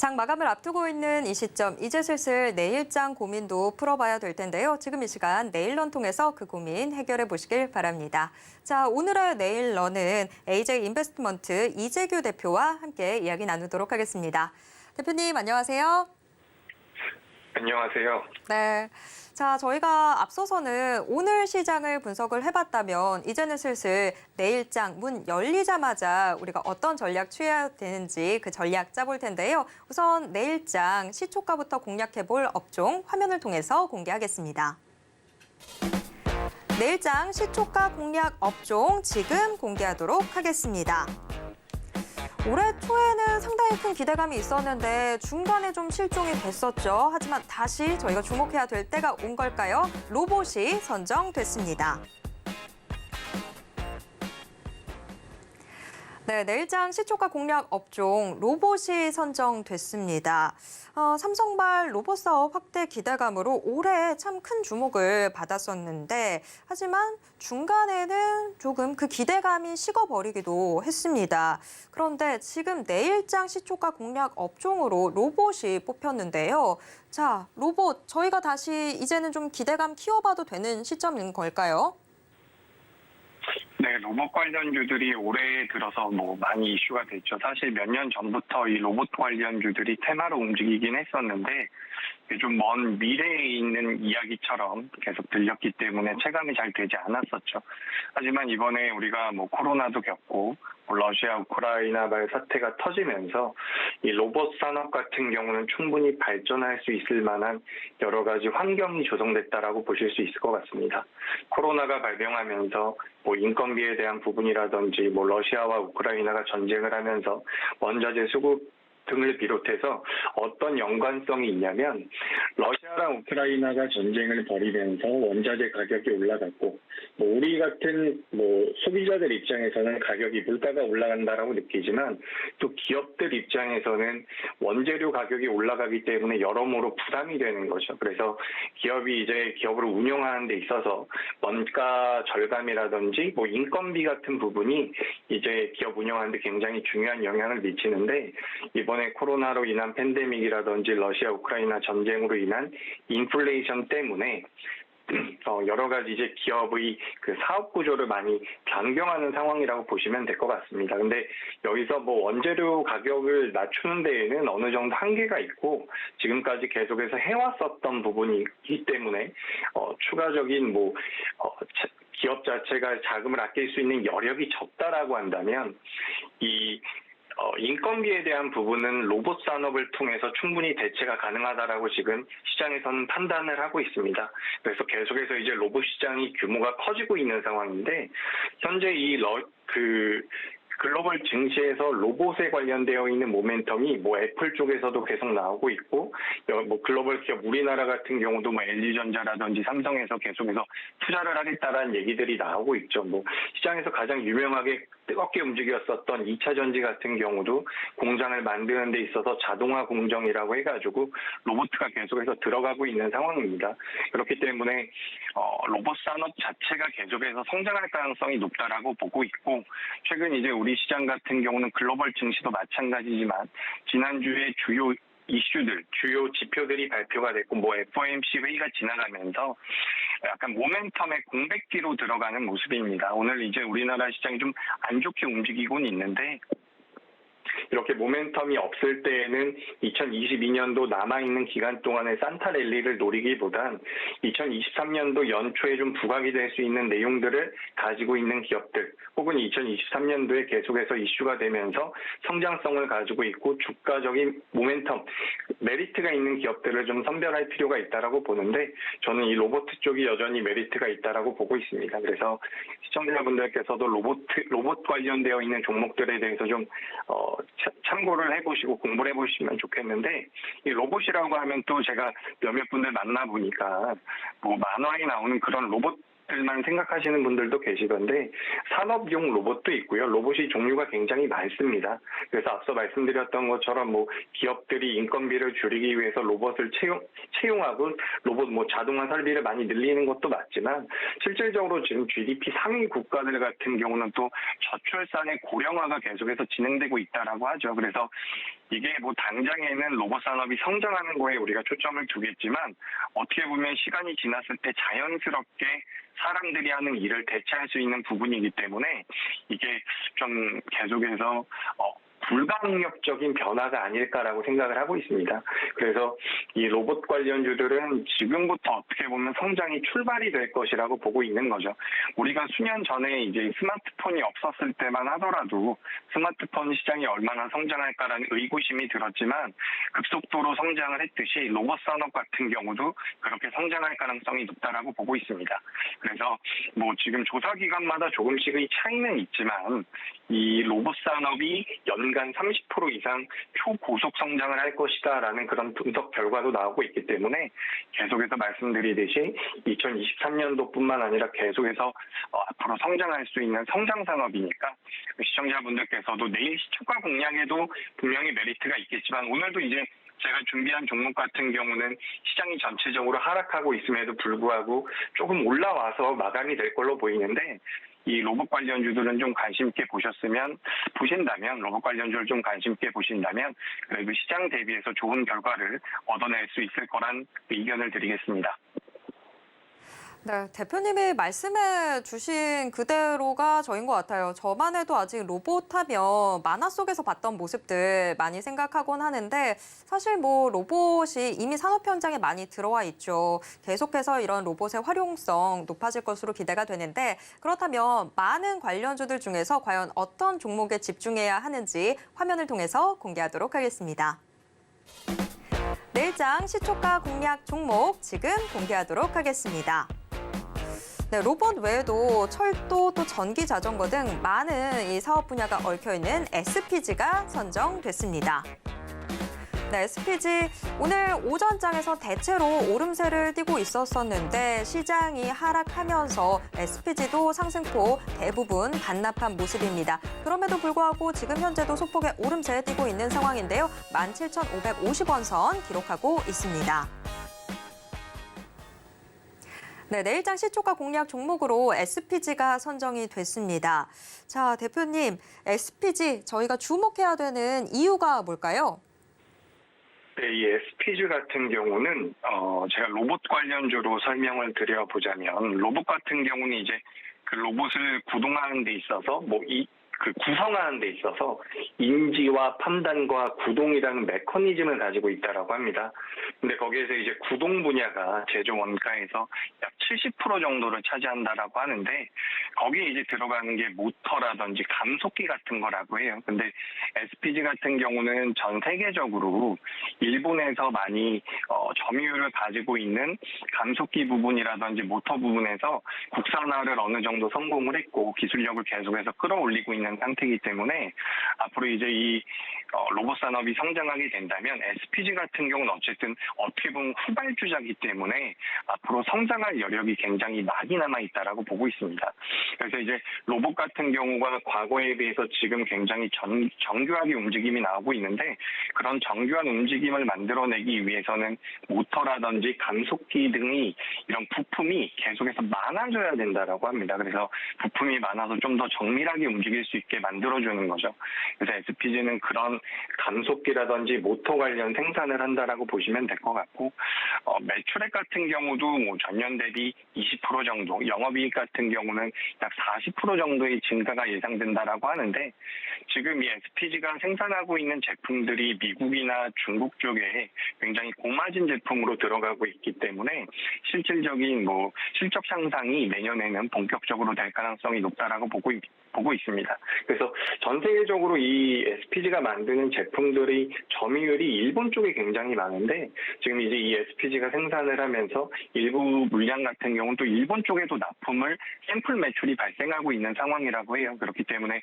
장 마감을 앞두고 있는 이 시점, 이제 슬슬 내일장 고민도 풀어봐야 될 텐데요. 지금 이 시간 내일런 통해서 그 고민 해결해 보시길 바랍니다. 자, 오늘의 내일런은 AJ 인베스트먼트 이재규 대표와 함께 이야기 나누도록 하겠습니다. 대표님, 안녕하세요. 안녕하세요. 네. 자, 저희가 앞서서는 오늘 시장을 분석을 해봤다면 이제는 슬슬 내일장 문 열리자마자 우리가 어떤 전략 취해야 되는지 그 전략 짜볼 텐데요. 우선 내일장 시초가부터 공략해볼 업종 화면을 통해서 공개하겠습니다. 내일장 시초가 공략 업종 지금 공개하도록 하겠습니다. 올해 초에는 상당히 큰 기대감이 있었는데 중간에 좀 실종이 됐었죠. 하지만 다시 저희가 주목해야 될 때가 온 걸까요? 로봇이 선정됐습니다. 네, 내일장 시초가 공략 업종 로봇이 선정됐습니다. 삼성발 로봇 사업 확대 기대감으로 올해 참 큰 주목을 받았었는데 하지만 중간에는 조금 그 기대감이 식어버리기도 했습니다. 그런데 지금 내일장 시초가 공략 업종으로 로봇이 뽑혔는데요. 자, 로봇 저희가 다시 이제는 좀 기대감 키워봐도 되는 시점인 걸까요? 네, 로봇 관련주들이 올해 들어서 많이 이슈가 됐죠. 사실 몇 년 전부터 이 로봇 관련주들이 테마로 움직이긴 했었는데 좀 먼 미래에 있는 이야기처럼 계속 들렸기 때문에 체감이 잘 되지 않았었죠. 하지만 이번에 우리가 코로나도 겪고 러시아 우크라이나발 사태가 터지면서 이 로봇 산업 같은 경우는 충분히 발전할 수 있을 만한 여러 가지 환경이 조성됐다라고 보실 수 있을 것 같습니다. 코로나가 발병하면서 인건비에 대한 부분이라든지 러시아와 우크라이나가 전쟁을 하면서 원자재 수급 등을 비롯해서 어떤 연관성이 있냐면 러시아랑 우크라이나가 전쟁을 벌이면서 원자재 가격이 올라갔고 우리 같은 소비자들 입장에서는 가격이 물가가 올라간다라고 느끼지만 또 기업들 입장에서는 원재료 가격이 올라가기 때문에 여러모로 부담이 되는 거죠. 그래서 기업이 이제 기업을 운영하는 데 있어서 원가 절감이라든지 인건비 같은 부분이 이제 기업 운영하는 데 굉장히 중요한 영향을 미치는데 이번에 코로나로 인한 팬데믹이라든지 러시아 우크라이나 전쟁으로 인한 인플레이션 때문에 여러 가지 이제 기업의 그 사업 구조를 많이 변경하는 상황이라고 보시면 될 것 같습니다. 근데 여기서 원재료 가격을 낮추는 데에는 어느 정도 한계가 있고 지금까지 계속해서 해왔었던 부분이기 때문에 추가적인 기업 자체가 자금을 아낄 수 있는 여력이 적다라고 한다면 인건비에 대한 부분은 로봇 산업을 통해서 충분히 대체가 가능하다라고 지금 시장에서는 판단을 하고 있습니다. 그래서 계속해서 이제 로봇 시장이 규모가 커지고 있는 상황인데 현재 글로벌 증시에서 로봇에 관련되어 있는 모멘텀이 애플 쪽에서도 계속 나오고 있고 글로벌 기업 우리나라 같은 경우도 LG전자라든지 삼성에서 계속해서 투자를 하겠다라는 얘기들이 나오고 있죠. 시장에서 가장 유명하게 뜨겁게 움직였었던 2차 전지 같은 경우도 공장을 만드는 데 있어서 자동화 공정이라고 해가지고 로봇가 계속해서 들어가고 있는 상황입니다. 그렇기 때문에 로봇 산업 자체가 계속해서 성장할 가능성이 높다라고 보고 있고 최근 이제 우리 시장 같은 경우는 글로벌 증시도 마찬가지지만 지난주에 주요 이슈들, 주요 지표들이 발표가 됐고 FOMC 회의가 지나가면서 약간 모멘텀의 공백기로 들어가는 모습입니다. 오늘 이제 우리나라 시장이 좀 안 좋게 움직이곤 있는데 이렇게 모멘텀이 없을 때에는 2022년도 남아있는 기간 동안의 산타 랠리를 노리기보단 2023년도 연초에 좀 부각이 될 수 있는 내용들을 가지고 있는 기업들 혹은 2023년도에 계속해서 이슈가 되면서 성장성을 가지고 있고 주가적인 모멘텀, 메리트가 있는 기업들을 좀 선별할 필요가 있다라고 보는데 저는 이 로봇 쪽이 여전히 메리트가 있다라고 보고 있습니다. 그래서 시청자분들께서도 로봇 관련되어 있는 종목들에 대해서 좀 참고를 해보시고 공부를 해보시면 좋겠는데 이 로봇이라고 하면 또 제가 몇몇 분들 만나보니까 만화에 나오는 그런 로봇들만 생각하시는 분들도 계시던데 산업용 로봇도 있고요. 로봇이 종류가 굉장히 많습니다. 그래서 앞서 말씀드렸던 것처럼 기업들이 인건비를 줄이기 위해서 로봇을 채용하고 로봇 자동화 설비를 많이 늘리는 것도 맞지만 실질적으로 지금 GDP 상위 국가들 같은 경우는 또 저출산의 고령화가 계속해서 진행되고 있다라고 하죠. 그래서 이게 뭐 당장에는 로봇 산업이 성장하는 거에 우리가 초점을 두겠지만 어떻게 보면 시간이 지났을 때 자연스럽게 사람들이 하는 일을 대체할 수 있는 부분이기 때문에 이게 좀 계속해서 불가항력적인 변화가 아닐까라고 생각을 하고 있습니다. 그래서 이 로봇 관련주들은 지금부터 어떻게 보면 성장이 출발이 될 것이라고 보고 있는 거죠. 우리가 수년 전에 이제 스마트폰이 없었을 때만 하더라도 스마트폰 시장이 얼마나 성장할까라는 의구심이 들었지만 급속도로 성장을 했듯이 로봇 산업 같은 경우도 그렇게 성장할 가능성이 높다라고 보고 있습니다. 그래서 뭐 지금 조사 기관마다 조금씩의 차이는 있지만 이 로봇 산업이 연간 30% 이상 초고속 성장을 할 것이다라는 그런 분석 결과도 나오고 있기 때문에 계속해서 말씀드리듯이 2023년도뿐만 아니라 계속해서 앞으로 성장할 수 있는 성장 산업이니까 시청자분들께서도 내일 시초가 공략에도 분명히 메리트가 있겠지만 오늘도 이제 제가 준비한 종목 같은 경우는 시장이 전체적으로 하락하고 있음에도 불구하고 조금 올라와서 마감이 될 걸로 보이는데 이 로봇 관련주들은 좀 관심 있게 보신다면 로봇 관련주를 좀 관심 있게 보신다면 그래도 시장 대비해서 좋은 결과를 얻어낼 수 있을 거란 의견을 드리겠습니다. 네, 대표님이 말씀해 주신 그대로가 저인 것 같아요. 저만 해도 아직 로봇 하면 만화 속에서 봤던 모습들 많이 생각하곤 하는데 사실 뭐 로봇이 이미 산업 현장에 많이 들어와 있죠. 계속해서 이런 로봇의 활용성 높아질 것으로 기대가 되는데 그렇다면 많은 관련주들 중에서 과연 어떤 종목에 집중해야 하는지 화면을 통해서 공개하도록 하겠습니다. 내일장 시초가 공략 종목 지금 공개하도록 하겠습니다. 네, 로봇 외에도 철도 또 전기 자전거 등 많은 이 사업 분야가 얽혀있는 SPG가 선정됐습니다. 네, SPG 오늘 오전장에서 대체로 오름세를 띠고 있었었는데 시장이 하락하면서 SPG도 상승폭 대부분 반납한 모습입니다. 그럼에도 불구하고 지금 현재도 소폭의 오름세에 띠고 있는 상황인데요. 17,550원 선 기록하고 있습니다. 네, 내일장 시초가 공략 종목으로 SPG가 선정이 됐습니다. 자, 대표님, SPG 저희가 주목해야 되는 이유가 뭘까요? 네, 이 SPG 같은 경우는 제가 로봇 관련주로 설명을 드려보자면 로봇 같은 경우는 이제 그 로봇을 구동하는 데 있어서 구성하는 데 있어서 인지와 판단과 구동이라는 메커니즘을 가지고 있다라고 합니다. 근데 거기에서 이제 구동 분야가 제조 원가에서 약 70% 정도를 차지한다라고 하는데 거기에 이제 들어가는 게 모터라든지 감속기 같은 거라고 해요. 근데 SPG 같은 경우는 전 세계적으로 일본에서 많이 점유율을 가지고 있는 감속기 부분이라든지 모터 부분에서 국산화를 어느 정도 성공을 했고 기술력을 계속해서 끌어올리고 있는 상태이기 때문에 앞으로 이제 이 로봇 산업이 성장하게 된다면 SPG 같은 경우는 어쨌든 어떻게 보면 후발주자이기 때문에 앞으로 성장할 여력이 굉장히 많이 남아있다라고 보고 있습니다. 그래서 이제 로봇 같은 경우가 과거에 비해서 지금 굉장히 정교하게 움직임이 나오고 있는데 그런 정교한 움직임을 만들어내기 위해서는 모터라든지 감속기 등이 이런 부품이 계속해서 많아져야 된다라고 합니다. 그래서 부품이 많아서 좀 더 정밀하게 움직일 수 있게 만들어주는 거죠. 그래서 SPG는 그런 감속기라든지 모터 관련 생산을 한다라고 보시면 될 것 같고 매출액 같은 경우도 뭐 전년 대비 20% 정도, 영업이익 같은 경우는 약 40% 정도의 증가가 예상된다라고 하는데 지금 이 SPG가 생산하고 있는 제품들이 미국이나 중국 쪽에 굉장히 고마진 제품으로 들어가고 있기 때문에 실질적인 실적 향상이 내년에는 본격적으로 될 가능성이 높다라고 보고 있습니다. 그래서 전 세계적으로 이 SPG가 만드는 제품들의 점유율이 일본 쪽에 굉장히 많은데 지금 이제 이 SPG가 생산을 하면서 일부 물량 같은 경우는 또 일본 쪽에도 납품을 샘플 매출이 발생하고 있는 상황이라고 해요. 그렇기 때문에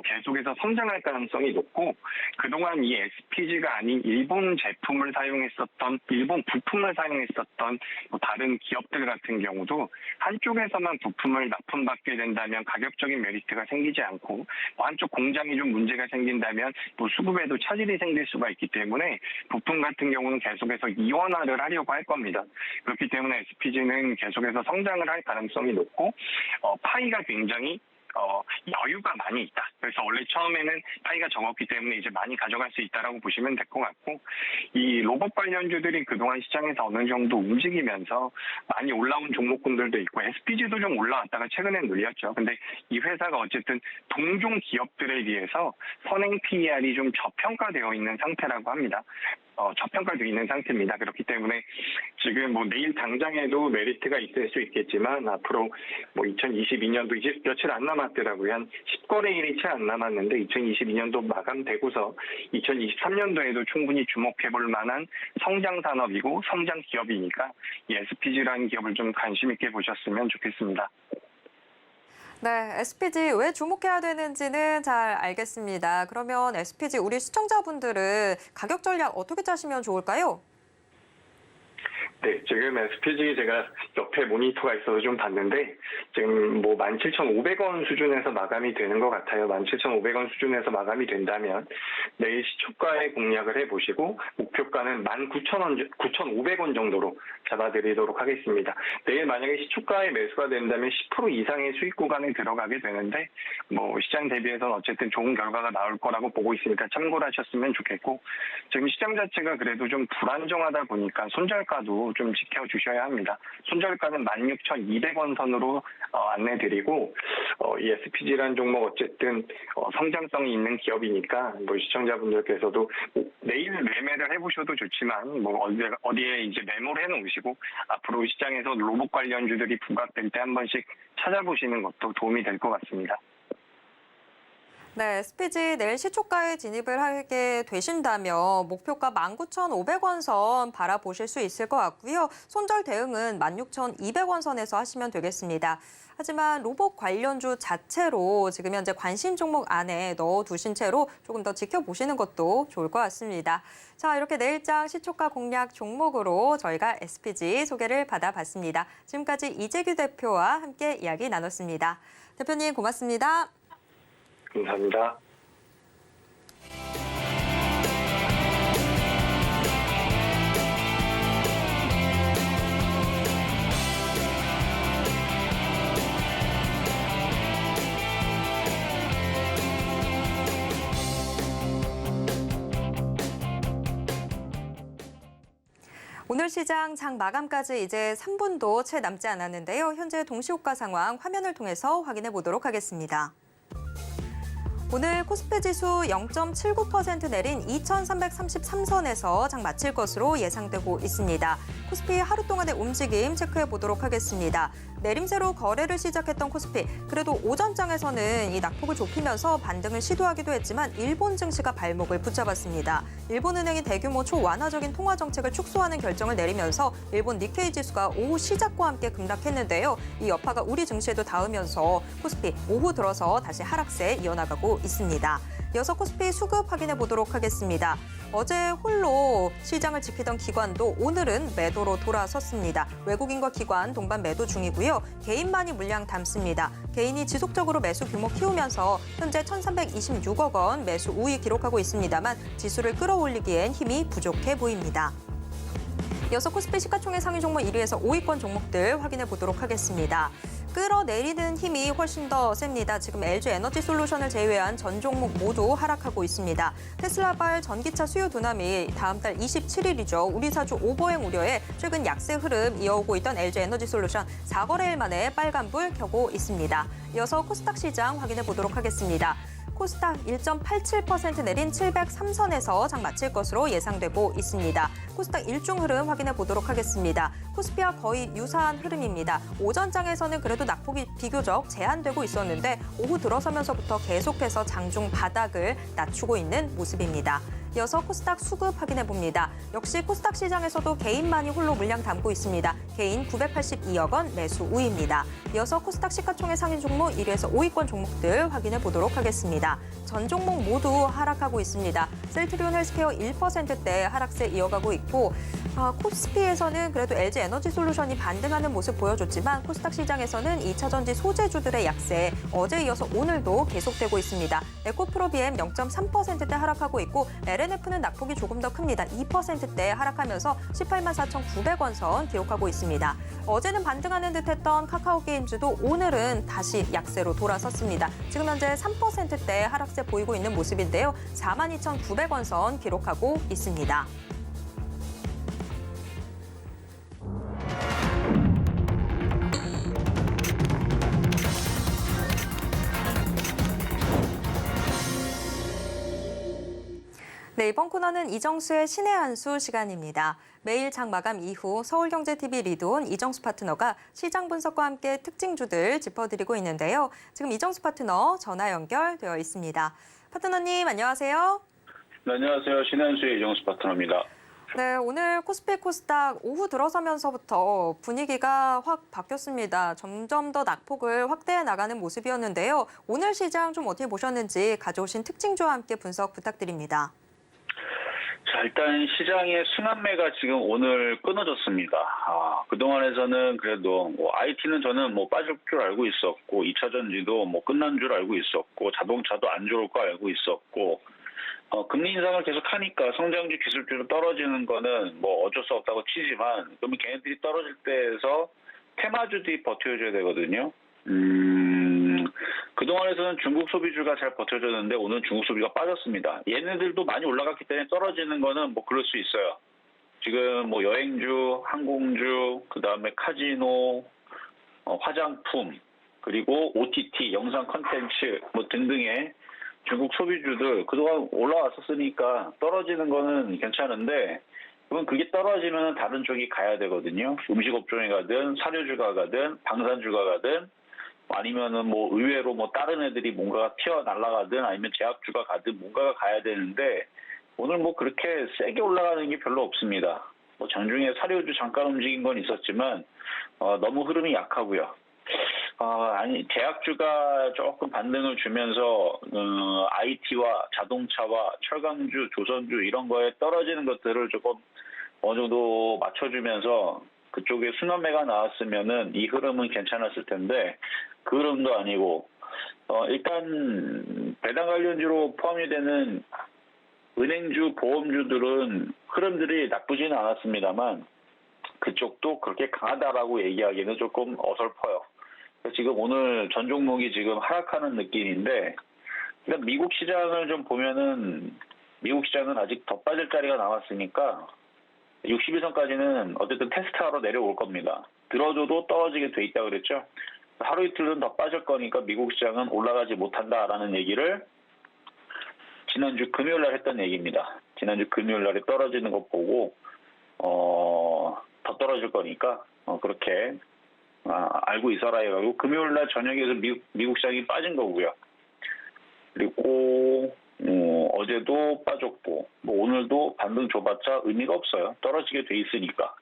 계속해서 성장할 가능성이 높고 그동안 이 SPG가 아닌 일본 제품을 사용했었던 일본 부품을 사용했었던 다른 기업들 같은 경우도 한쪽에서만 부품을 납품받게 된다면 가격적인 메리트가 생기지 않고 한쪽 공장이 좀 문제가 생긴다면 수급에도 차질이 생길 수가 있기 때문에 부품 같은 경우는 계속해서 이원화를 하려고 할 겁니다. 그렇기 때문에 SPG는 계속해서 성장을 할 가능성이 높고 파이가 굉장히 여유가 많이 있다. 그래서 원래 처음에는 파이가 적었기 때문에 이제 많이 가져갈 수 있다라고 보시면 될 것 같고, 이 로봇 관련주들이 그동안 시장에서 어느 정도 움직이면서 많이 올라온 종목군들도 있고 SPG도 좀 올라왔다가 최근엔 눌렸죠. 근데 이 회사가 어쨌든 동종 기업들에 비해서 선행 PER이 좀 저평가되어 있는 상태라고 합니다. 저평가되어 있는 상태입니다. 그렇기 때문에 지금 뭐 내일 당장에도 메리트가 있을 수 있겠지만 앞으로 뭐 2022년도 이제 며칠 안 남았더라고요. 한 10거래일이 채 안 남았는데 2022년도 마감되고서 2023년도에도 충분히 주목해볼 만한 성장 산업이고 성장 기업이니까 이 SPG라는 기업을 좀 관심 있게 보셨으면 좋겠습니다. 네, SPG 왜 주목해야 되는지는 잘 알겠습니다. 그러면 SPG 우리 시청자분들은 가격 전략 어떻게 짜시면 좋을까요? 네, 지금 SPG 제가 옆에 모니터가 있어서 좀 봤는데 지금 뭐 17,500원 수준에서 마감이 되는 것 같아요. 17,500원 수준에서 마감이 된다면 내일 시초가에 공략을 해보시고 목표가는 19,500원 정도로 잡아드리도록 하겠습니다. 내일 만약에 시초가에 매수가 된다면 10% 이상의 수익 구간에 들어가게 되는데 뭐 시장 대비해서는 어쨌든 좋은 결과가 나올 거라고 보고 있으니까 참고를 하셨으면 좋겠고, 지금 시장 자체가 그래도 좀 불안정하다 보니까 손절가도 좀 지켜주셔야 합니다. 손절가는 16,200원 선으로 안내드리고 이 SPG라는 종목 어쨌든 성장성이 있는 기업이니까 뭐 시청자분들께서도 내일 매매를 해보셔도 좋지만 뭐 어디에 이제 메모를 해놓으시고 앞으로 시장에서 로봇 관련주들이 부각될 때 한 번씩 찾아보시는 것도 도움이 될 것 같습니다. 네, SPG 내일 시초가에 진입을 하게 되신다면 목표가 19,500원 선 바라보실 수 있을 것 같고요. 손절 대응은 16,200원 선에서 하시면 되겠습니다. 하지만 로봇 관련주 자체로 지금 현재 관심 종목 안에 넣어두신 채로 조금 더 지켜보시는 것도 좋을 것 같습니다. 자, 이렇게 내일장 시초가 공략 종목으로 저희가 SPG 소개를 받아봤습니다. 지금까지 이재규 대표와 함께 이야기 나눴습니다. 대표님 고맙습니다. 감사합니다. 오늘 시장 장 마감까지 이제 3분도 채 남지 않았는데요. 현재 동시호가 상황 화면을 통해서 확인해 보도록 하겠습니다. 오늘 코스피 지수 0.79% 내린 2,333선에서 장 마칠 것으로 예상되고 있습니다. 코스피 하루 동안의 움직임 체크해 보도록 하겠습니다. 내림세로 거래를 시작했던 코스피, 그래도 오전장에서는 이 낙폭을 좁히면서 반등을 시도하기도 했지만 일본 증시가 발목을 붙잡았습니다. 일본은행이 대규모 초완화적인 통화 정책을 축소하는 결정을 내리면서 일본 니케이 지수가 오후 시작과 함께 급락했는데요. 이 여파가 우리 증시에도 닿으면서 코스피 오후 들어서 다시 하락세 이어나가고 있습니다. 이어서 코스피 수급 확인해 보도록 하겠습니다. 어제 홀로 시장을 지키던 기관도 오늘은 매도로 돌아섰습니다. 외국인과 기관 동반 매도 중이고요. 개인만이 물량 담습니다. 개인이 지속적으로 매수 규모 키우면서 현재 1,326억 원 매수 우위 기록하고 있습니다만 지수를 끌어올리기엔 힘이 부족해 보입니다. 이어서 코스피 시가총액 상위 종목 1위에서 5위권 종목들 확인해 보도록 하겠습니다. 끌어내리는 힘이 훨씬 더 셉니다. 지금 LG 에너지 솔루션을 제외한 전 종목 모두 하락하고 있습니다. 테슬라발 전기차 수요 둔함이 다음 달 27일이죠. 우리 사주 오버행 우려에 최근 약세 흐름 이어오고 있던 LG 에너지 솔루션 4거래일 만에 빨간불 켜고 있습니다. 이어서 코스닥 시장 확인해 보도록 하겠습니다. 코스닥 1.87% 내린 703선에서 장 마칠 것으로 예상되고 있습니다. 코스닥 일중 흐름 확인해 보도록 하겠습니다. 코스피와 거의 유사한 흐름입니다. 오전장에서는 그래도 낙폭이 비교적 제한되고 있었는데 오후 들어서면서부터 계속해서 장중 바닥을 낮추고 있는 모습입니다. 이어서 코스닥 수급 확인해 봅니다. 역시 코스닥 시장에서도 개인만이 홀로 물량 담고 있습니다. 개인 982억 원 매수 우위입니다. 이어서 코스닥 시가총액 상위 종목 1위에서 5위권 종목들 확인해 보도록 하겠습니다. 전 종목 모두 하락하고 있습니다. 셀트리온 헬스케어 1%대 하락세 이어가고 있고 코스피에서는 그래도 LG 에너지 솔루션이 반등하는 모습 보여줬지만 코스닥 시장에서는 2차전지 소재주들의 약세 어제 이어서 오늘도 계속되고 있습니다. 에코프로 BM 0.3%대 하락하고 있고 LNF는 낙폭이 조금 더 큽니다. 2%대 하락하면서 18만 4,900원 선 기록하고 있습니다. 어제는 반등하는 듯했던 카카오게임즈도 오늘은 다시 약세로 돌아섰습니다. 지금 현재 3%대 하락세 보이고 있는 모습인데요. 42,900원 선 기록하고 있습니다. 네, 이번 코너는 이정수의 신의 한 수 시간입니다. 매일 장 마감 이후 서울경제TV 리드온 이정수 파트너가 시장 분석과 함께 특징주들 짚어드리고 있는데요. 지금 이정수 파트너 전화 연결되어 있습니다. 파트너님 안녕하세요. 네, 안녕하세요. 신의 한 수의 이정수 파트너입니다. 네, 오늘 코스피 코스닥 오후 들어서면서부터 분위기가 확 바뀌었습니다. 점점 더 낙폭을 확대해 나가는 모습이었는데요. 오늘 시장 좀 어떻게 보셨는지 가져오신 특징주와 함께 분석 부탁드립니다. 자, 일단 시장의 순환매가 지금 오늘 끊어졌습니다. 그동안에서는 그래도 IT는 저는 빠질 줄 알고 있었고, 2차 전지도 끝난 줄 알고 있었고, 자동차도 안 좋을 거 알고 있었고, 금리 인상을 계속 하니까 성장주 기술주로 떨어지는 거는 어쩔 수 없다고 치지만, 그러면 걔네들이 떨어질 때에서 테마주들이 버텨줘야 되거든요. 그동안에서는 중국 소비주가 잘 버텨줬는데 오늘 중국 소비가 빠졌습니다. 얘네들도 많이 올라갔기 때문에 떨어지는 거는 그럴 수 있어요. 지금 여행주, 항공주, 그다음에 카지노, 화장품, 그리고 OTT, 영상 컨텐츠 등등의 중국 소비주들 그동안 올라왔었으니까 떨어지는 거는 괜찮은데 그러면 그게 떨어지면 다른 쪽이 가야 되거든요. 음식업종에 가든 사료주가 가든 방산주가 가든 아니면은 의외로 다른 애들이 뭔가가 튀어 날아가든 아니면 제약주가 가든 뭔가가 가야 되는데 오늘 그렇게 세게 올라가는 게 별로 없습니다. 장중에 사료주 잠깐 움직인 건 있었지만 너무 흐름이 약하고요. 제약주가 조금 반등을 주면서 IT와 자동차와 철강주, 조선주 이런 거에 떨어지는 것들을 조금 어느 정도 맞춰주면서 그쪽에 순환매가 나왔으면은 이 흐름은 괜찮았을 텐데 그 흐름도 아니고 일단 배당 관련주로 포함이 되는 은행주, 보험주들은 흐름들이 나쁘지는 않았습니다만 그쪽도 그렇게 강하다라고 얘기하기는 조금 어설퍼요. 지금 오늘 전 종목이 지금 하락하는 느낌인데 일단 미국 시장을 좀 보면은 미국 시장은 아직 더 빠질 자리가 남았으니까 61선까지는 어쨌든 테스트하러 내려올 겁니다. 들어줘도 떨어지게 돼 있다 그랬죠. 하루 이틀은 더 빠질 거니까 미국 시장은 올라가지 못한다라는 얘기를 지난주 금요일 날 했던 얘기입니다. 지난주 금요일 날에 떨어지는 거 보고 더 떨어질 거니까 그렇게 알고 있어라 해가지고 금요일 날 저녁에서 미국 시장이 빠진 거고요. 그리고 어제도 빠졌고 오늘도 반등 줘봤자 의미가 없어요. 떨어지게 돼 있으니까.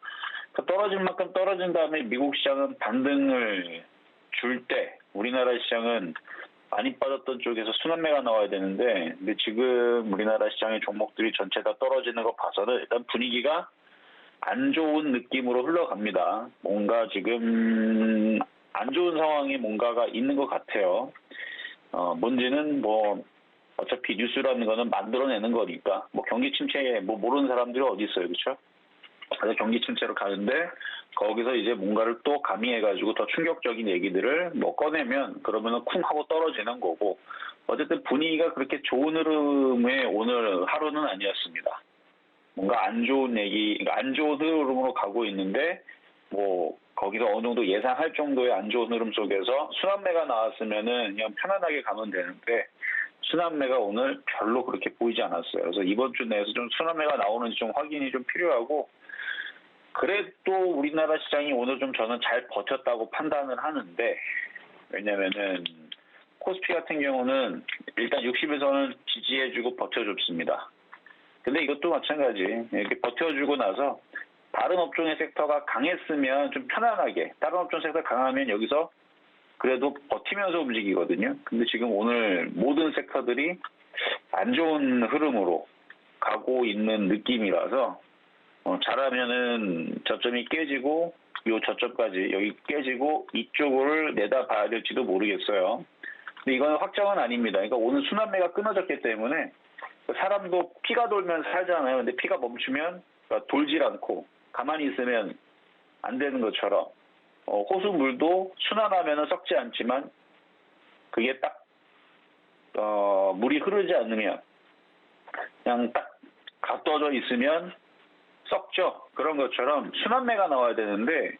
떨어질 만큼 떨어진 다음에 미국 시장은 반등을 줄 때 우리나라 시장은 많이 빠졌던 쪽에서 순환매가 나와야 되는데 근데 지금 우리나라 시장의 종목들이 전체 다 떨어지는 거 봐서는 일단 분위기가 안 좋은 느낌으로 흘러갑니다. 뭔가 지금 안 좋은 상황이 뭔가가 있는 것 같아요. 뭔지는 어차피 뉴스라는 거는 만들어내는 거니까 경기 침체에 모르는 사람들이 어디 있어요, 그렇죠? 그래서 경기 침체로 가는데 거기서 이제 뭔가를 또 가미해가지고 더 충격적인 얘기들을 꺼내면 그러면은 쿵 하고 떨어지는 거고 어쨌든 분위기가 그렇게 좋은 흐름의 오늘 하루는 아니었습니다. 뭔가 안 좋은 얘기, 안 좋은 흐름으로 가고 있는데 거기서 어느 정도 예상할 정도의 안 좋은 흐름 속에서 순환매가 나왔으면은 그냥 편안하게 가면 되는데 순환매가 오늘 별로 그렇게 보이지 않았어요. 그래서 이번 주 내에서 좀 순환매가 나오는지 좀 확인이 좀 필요하고 그래도 우리나라 시장이 오늘 좀 저는 잘 버텼다고 판단을 하는데 왜냐면은 코스피 같은 경우는 일단 60에서는 지지해주고 버텨줬습니다. 근데 이것도 마찬가지 이렇게 버텨주고 나서 다른 업종의 섹터가 강했으면 좀 편안하게 다른 업종 섹터 강하면 여기서 그래도 버티면서 움직이거든요. 근데 지금 오늘 모든 섹터들이 안 좋은 흐름으로 가고 있는 느낌이라서 잘하면은 저점이 깨지고 요 저점까지 여기 깨지고 이쪽을 내다봐야 될지도 모르겠어요. 근데 이건 확정은 아닙니다. 그러니까 오늘 순환매가 끊어졌기 때문에 사람도 피가 돌면서 살잖아요. 근데 피가 멈추면 돌질 않고 가만히 있으면 안 되는 것처럼 호수 물도 순환하면 썩지 않지만 그게 딱 물이 흐르지 않으면 그냥 딱 가둬져 있으면 썩죠. 그런 것처럼 순환매가 나와야 되는데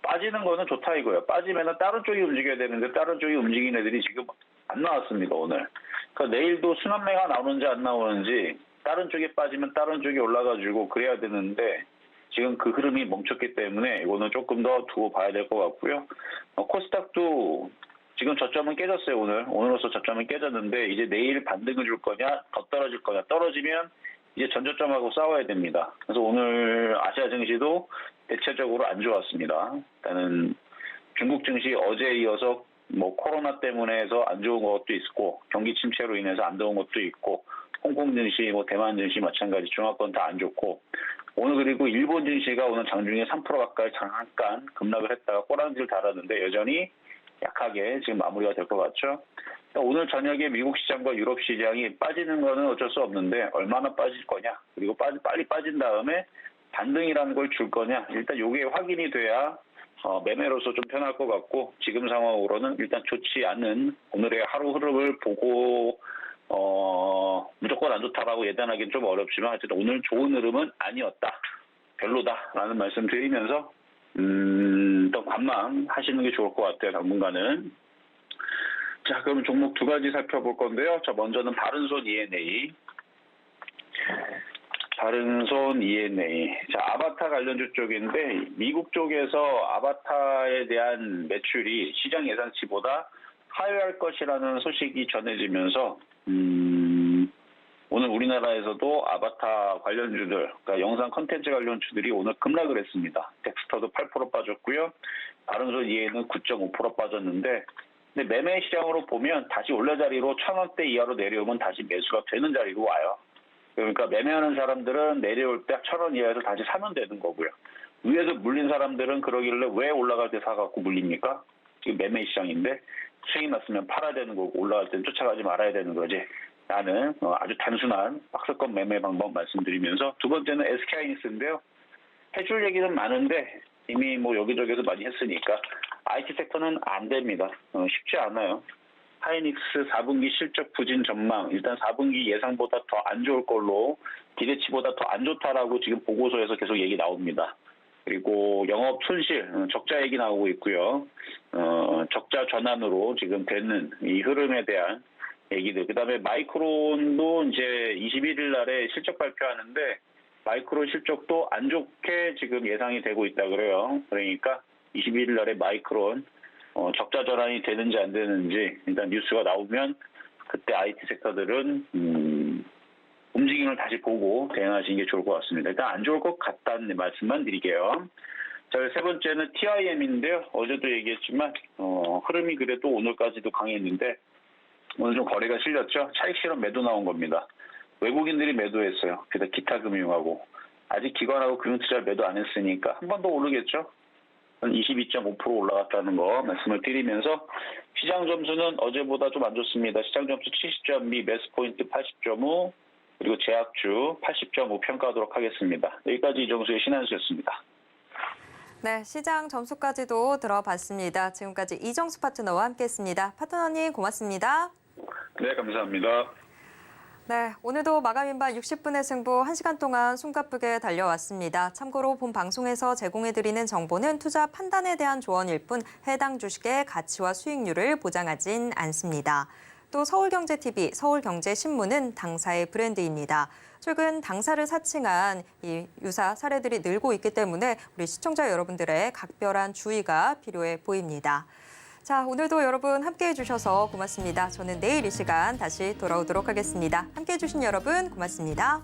빠지는 거는 좋다 이거예요. 빠지면 다른 쪽이 움직여야 되는데 다른 쪽이 움직이는 애들이 지금 안 나왔습니다, 오늘. 그러니까 내일도 순환매가 나오는지 안 나오는지 다른 쪽에 빠지면 다른 쪽이 올라가지고 그래야 되는데 지금 그 흐름이 멈췄기 때문에 이거는 조금 더 두고 봐야 될 것 같고요. 코스닥도 지금 저점은 깨졌어요, 오늘로서 저점은 깨졌는데 이제 내일 반등을 줄 거냐, 더 떨어질 거냐. 떨어지면 이제 전저점하고 싸워야 됩니다. 그래서 오늘 아시아 증시도 대체적으로 안 좋았습니다. 일단은 중국 증시 어제에 이어서 코로나 때문에 해서 안 좋은 것도 있고 경기 침체로 인해서 안 좋은 것도 있고 홍콩 증시, 대만 증시 마찬가지 중화권 다 안 좋고 오늘 그리고 일본 증시가 오늘 장중에 3% 가까이 잠깐 급락을 했다가 꼬랑지를 달았는데 여전히 약하게 지금 마무리가 될 것 같죠. 오늘 저녁에 미국 시장과 유럽 시장이 빠지는 거는 어쩔 수 없는데 얼마나 빠질 거냐 그리고 빨리 빠진 다음에 반등이라는 걸 줄 거냐 일단 이게 확인이 돼야 매매로서 좀 편할 것 같고 지금 상황으로는 일단 좋지 않은 오늘의 하루 흐름을 보고 무조건 안 좋다라고 예단하기는 좀 어렵지만 어쨌든 오늘 좋은 흐름은 아니었다. 별로다라는 말씀 드리면서 또 관망하시는 게 좋을 것 같아요. 당분간은. 자, 그럼 종목 두 가지 살펴볼 건데요. 자, 먼저는 바른손 ENA. 바른손 ENA. 자, 아바타 관련주 쪽인데 미국 쪽에서 아바타에 대한 매출이 시장 예상치보다 하회할 것이라는 소식이 전해지면서 오늘 우리나라에서도 아바타 관련주들, 그러니까 영상 컨텐츠 관련주들이 오늘 급락을 했습니다. 덱스터도 8% 빠졌고요. 바른손 ENA는 9.5% 빠졌는데 근데 매매 시장으로 보면 다시 올레자리로 1,000원대 이하로 내려오면 다시 매수가 되는 자리로 와요. 그러니까 매매하는 사람들은 내려올 때 1,000원 이하에서 다시 사면 되는 거고요. 위에서 물린 사람들은 그러길래 왜 올라갈 때 사갖고 물립니까? 지금 매매 시장인데 수익이 났으면 팔아야 되는 거고 올라갈 때는 쫓아가지 말아야 되는 거지. 라는 아주 단순한 박스권 매매 방법 말씀드리면서 두 번째는 SK하이닉스인데요. 해줄 얘기는 많은데 이미 여기저기서 많이 했으니까 IT 섹터는 안 됩니다. 쉽지 않아요. 하이닉스 4분기 실적 부진 전망 일단 4분기 예상보다 더 안 좋을 걸로 기대치보다 더 안 좋다라고 지금 보고서에서 계속 얘기 나옵니다. 그리고 영업 손실 적자 얘기 나오고 있고요. 적자 전환으로 지금 되는 이 흐름에 대한 얘기들. 그다음에 마이크론도 이제 21일 날에 실적 발표하는데 마이크론 실적도 안 좋게 지금 예상이 되고 있다 그래요. 그러니까 21일 날에 마이크론 적자 전환이 되는지 안 되는지 일단 뉴스가 나오면 그때 IT 섹터들은 움직임을 다시 보고 대응하시는 게 좋을 것 같습니다. 일단 안 좋을 것 같다는 말씀만 드릴게요. 자, 세 번째는 TIM인데요. 어제도 얘기했지만 흐름이 그래도 오늘까지도 강했는데 오늘 좀 거래가 실렸죠. 차익 실현 매도 나온 겁니다. 외국인들이 매도했어요. 그래서 기타 금융하고 아직 기관하고 금융투자를 매도 안 했으니까 한 번 더 오르겠죠. 22.5% 올라갔다는 거 말씀을 드리면서 시장 점수는 어제보다 좀 안 좋습니다. 시장 점수 70.2, 매수 포인트 80.5 그리고 제약주 80.5 평가하도록 하겠습니다. 여기까지 이정수의 신한수였습니다. 네, 시장 점수까지도 들어봤습니다. 지금까지 이정수 파트너와 함께했습니다. 파트너님 고맙습니다. 네, 감사합니다. 네, 오늘도 마감인반 60분의 승부 1시간 동안 숨가쁘게 달려왔습니다. 참고로 본 방송에서 제공해드리는 정보는 투자 판단에 대한 조언일 뿐 해당 주식의 가치와 수익률을 보장하진 않습니다. 또 서울경제TV, 서울경제신문은 당사의 브랜드입니다. 최근 당사를 사칭한 이 유사 사례들이 늘고 있기 때문에 우리 시청자 여러분들의 각별한 주의가 필요해 보입니다. 자, 오늘도 여러분 함께해 주셔서 고맙습니다. 저는 내일 이 시간 다시 돌아오도록 하겠습니다. 함께해 주신 여러분 고맙습니다.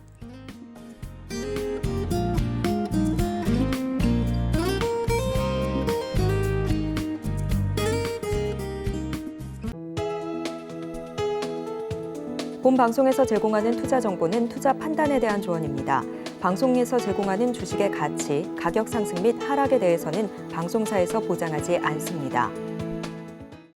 본 방송에서 제공하는 투자 정보는 투자 판단에 대한 조언입니다. 방송에서 제공하는 주식의 가치, 가격 상승 및 하락에 대해서는 방송사에서 보장하지 않습니다.